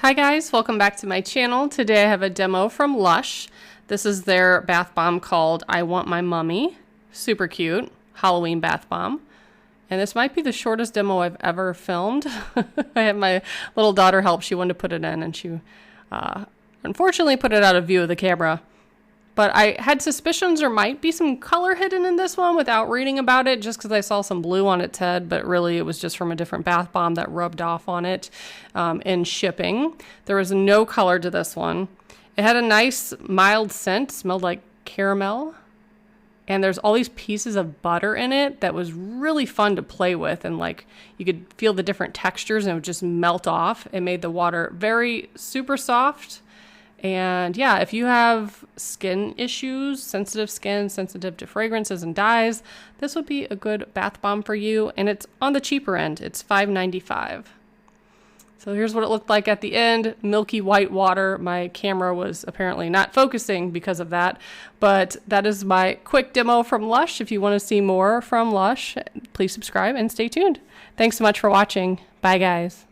Hi guys, welcome back to my channel. Today I have a demo from Lush. This is their bath bomb called I Want My Mummy. Super cute Halloween bath bomb. And this might be the shortest demo I've ever filmed. I had my little daughter help. She wanted to put it in and she unfortunately put it out of view of the camera. But I had suspicions there might be some color hidden in this one without reading about it, just because I saw some blue on its head, but really it was just from a different bath bomb that rubbed off on it in shipping. There was no color to this one. It had a nice mild scent, smelled like caramel. And there's all these pieces of butter in it that was really fun to play with. And like you could feel the different textures and it would just melt off. It made the water very super soft. And yeah, if you have skin issues, sensitive skin, sensitive to fragrances and dyes, this would be a good bath bomb for you. And it's on the cheaper end. It's $5.95. So here's what it looked like at the end. Milky white water. My camera was apparently not focusing because of that. But that is my quick demo from Lush. If you want to see more from Lush, please subscribe and stay tuned. Thanks so much for watching. Bye, guys.